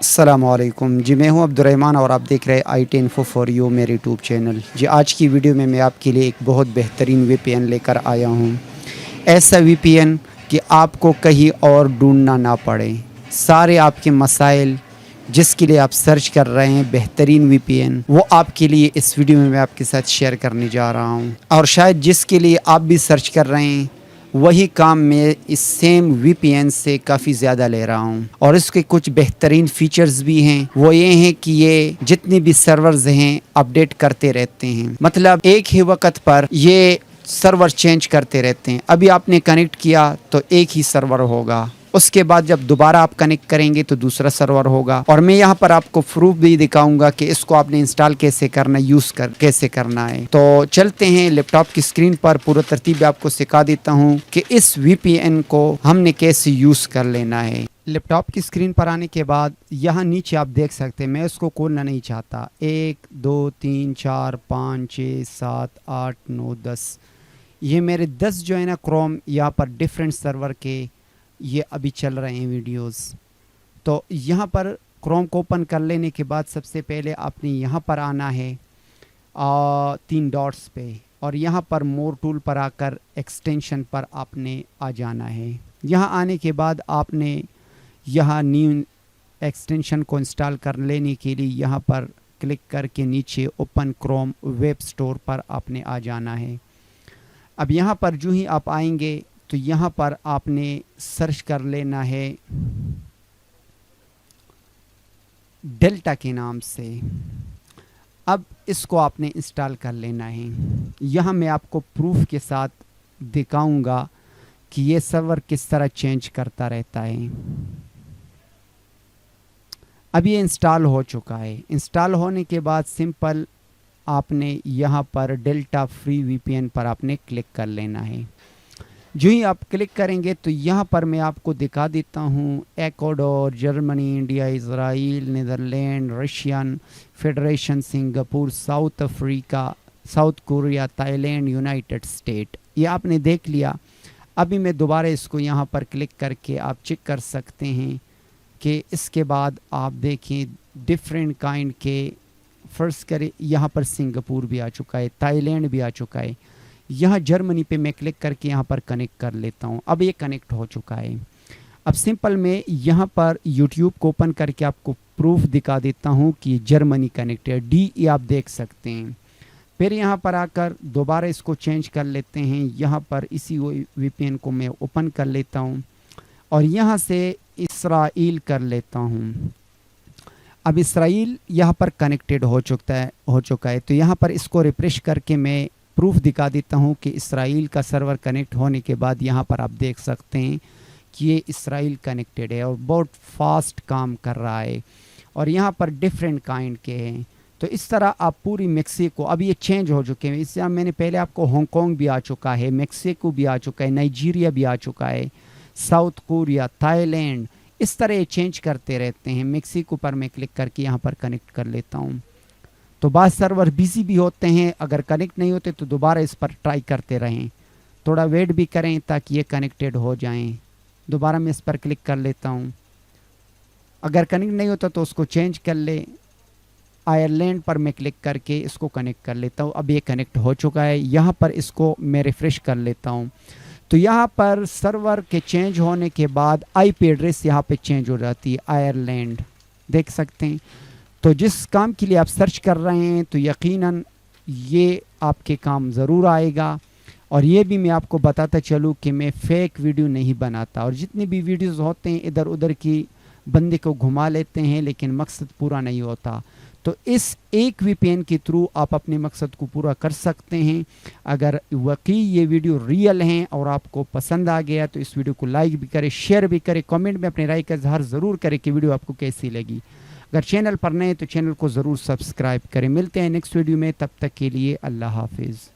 السلام علیکم جی، میں ہوں عبدالرحمن اور آپ دیکھ رہے I T info for you میرے یوٹیوب چینل۔ جی آج کی ویڈیو میں آپ کے لیے ایک بہت بہترین وی پی این لے کر آیا ہوں۔ ایسا وی پی این کہ آپ کو کہیں اور ڈھونڈنا نہ پڑے، سارے آپ کے مسائل جس کے لیے آپ سرچ کر رہے ہیں بہترین وی پی این، وہ آپ کے لیے اس ویڈیو میں آپ کے ساتھ شیئر کرنے جا رہا ہوں۔ اور شاید جس کے لیے آپ بھی سرچ کر رہے ہیں وہی کام میں اس سیم وی پی این سے کافی زیادہ لے رہا ہوں، اور اس کے کچھ بہترین فیچرز بھی ہیں۔ وہ یہ ہیں کہ یہ جتنے بھی سرورز ہیں اپڈیٹ کرتے رہتے ہیں، مطلب ایک ہی وقت پر یہ سرور چینج کرتے رہتے ہیں۔ ابھی آپ نے کنیکٹ کیا تو ایک ہی سرور ہوگا، اس کے بعد جب دوبارہ آپ کنیکٹ کریں گے تو دوسرا سرور ہوگا۔ اور میں یہاں پر آپ کو پروف بھی دکھاؤں گا کہ اس کو آپ نے انسٹال کیسے کرنا، کیسے کرنا ہے۔ تو چلتے ہیں لیپ ٹاپ کی اسکرین پر، پورا ترتیب آپ کو سکھا دیتا ہوں کہ اس وی پی این کو ہم نے کیسے یوز کر لینا ہے۔ لیپ ٹاپ کی اسکرین پر آنے کے بعد یہاں نیچے آپ دیکھ سکتے ہیں، میں اس کو کھولنا نہیں چاہتا، 1 2 3 4 5 6 7 8 9 10، یہ میرے 10 جو ہے نا کروم یہاں پر ڈیفرنٹ سرور کے یہ ابھی چل رہے ہیں ویڈیوز۔ تو یہاں پر کروم کو اوپن کر لینے کے بعد سب سے پہلے آپ نے یہاں پر آنا ہے 3 ڈاٹس پہ، اور یہاں پر مور ٹول پر آ کر ایکسٹینشن پر آپ نے آ جانا ہے۔ یہاں آنے کے بعد آپ نے یہاں نیو ایکسٹینشن کو انسٹال کر لینے کے لیے یہاں پر کلک کر کے نیچے اوپن کروم ویب سٹور پر آپ نے آ جانا ہے۔ اب یہاں پر جو ہی آپ آئیں گے تو یہاں پر آپ نے سرچ کر لینا ہے ڈیلٹا کے نام سے۔ اب اس کو آپ نے انسٹال کر لینا ہے۔ یہاں میں آپ کو پروف کے ساتھ دکھاؤں گا کہ یہ سرور کس طرح چینج کرتا رہتا ہے۔ اب یہ انسٹال ہو چکا ہے۔ انسٹال ہونے کے بعد سمپل آپ نے یہاں پر ڈیلٹا فری وی پی این پر آپ نے کلک کر لینا ہے۔ جو ہی آپ کلک کریں گے تو یہاں پر میں آپ کو دکھا دیتا ہوں Ecuador, Germany, India, Israel, Netherland, Russian Federation, Singapore, South Africa, South Korea, Thailand, United State, یہ آپ نے دیکھ لیا۔ ابھی میں دوبارہ اس کو یہاں پر کلک کر کے آپ چیک کر سکتے ہیں کہ اس کے بعد آپ دیکھیں ڈفرینٹ کائنڈ کے، فرض کریں یہاں پر سنگاپور بھی آ چکا ہے، تائی لینڈ بھی آ چکا ہے۔ یہاں جرمنی پہ میں کلک کر کے یہاں پر کنیکٹ کر لیتا ہوں۔ اب یہ کنیکٹ ہو چکا ہے۔ اب سمپل میں یہاں پر یوٹیوب کو اوپن کر کے آپ کو پروف دکھا دیتا ہوں کہ جرمنی کنیکٹ ہے، ڈی ای آپ دیکھ سکتے ہیں۔ پھر یہاں پر آ کر دوبارہ اس کو چینج کر لیتے ہیں۔ یہاں پر اسی وی پی این کو میں اوپن کر لیتا ہوں اور یہاں سے اسرائیل کر لیتا ہوں۔ اب اسرائیل یہاں پر کنیکٹڈ ہو چکا ہے، تو یہاں پر اس کو ریفریش کر کے میں پروف دکھا دیتا ہوں کہ اسرائیل کا سرور کنیکٹ ہونے کے بعد یہاں پر آپ دیکھ سکتے ہیں کہ یہ اسرائیل کنیکٹڈ ہے اور بہت فاسٹ کام کر رہا ہے، اور یہاں پر ڈیفرنٹ کائنڈ کے ہیں۔ تو اس طرح آپ پوری میکسیکو، اب یہ چینج ہو چکے ہیں، اس سے میں نے پہلے آپ کو ہانگ کانگ بھی آ چکا ہے، میکسیکو بھی آ چکا ہے، نائجیریا بھی آ چکا ہے، ساؤتھ کوریا، تائی لینڈ، اس طرح یہ چینج کرتے رہتے ہیں۔ میکسیکو پر میں کلک کر کے یہاں پر کنیکٹ کر لیتا ہوں۔ تو بعض سرور بیزی بھی ہوتے ہیں، اگر کنیکٹ نہیں ہوتے تو دوبارہ اس پر ٹرائی کرتے رہیں، تھوڑا ویٹ بھی کریں تاکہ یہ کنیکٹڈ ہو جائیں۔ دوبارہ میں اس پر کلک کر لیتا ہوں۔ اگر کنیکٹ نہیں ہوتا تو اس کو چینج کر لے۔ آئرلینڈ پر میں کلک کر کے اس کو کنیکٹ کر لیتا ہوں۔ اب یہ کنیکٹ ہو چکا ہے۔ یہاں پر اس کو میں ریفریش کر لیتا ہوں، تو یہاں پر سرور کے چینج ہونے کے بعد آئی پی ایڈریس یہاں پہ چینج ہو جاتی ہے، آئرلینڈ دیکھ سکتے ہیں۔ تو جس کام کے لیے آپ سرچ کر رہے ہیں تو یقیناً یہ آپ کے کام ضرور آئے گا۔ اور یہ بھی میں آپ کو بتاتا چلوں کہ میں فیک ویڈیو نہیں بناتا، اور جتنی بھی ویڈیوز ہوتے ہیں ادھر ادھر کی بندے کو گھما لیتے ہیں لیکن مقصد پورا نہیں ہوتا۔ تو اس ایک وی پی این کے تھرو آپ اپنے مقصد کو پورا کر سکتے ہیں۔ اگر واقعی یہ ویڈیو ریئل ہیں اور آپ کو پسند آ گیا تو اس ویڈیو کو لائک بھی کریں، شیئر بھی کریں، کامنٹ میں اپنی رائے کا اظہار ضرور کریں کہ ویڈیو آپ کو کیسی لگی۔ اگر چینل پر نئے تو چینل کو ضرور سبسکرائب کریں۔ ملتے ہیں نیکسٹ ویڈیو میں، تب تک کے لیے اللہ حافظ۔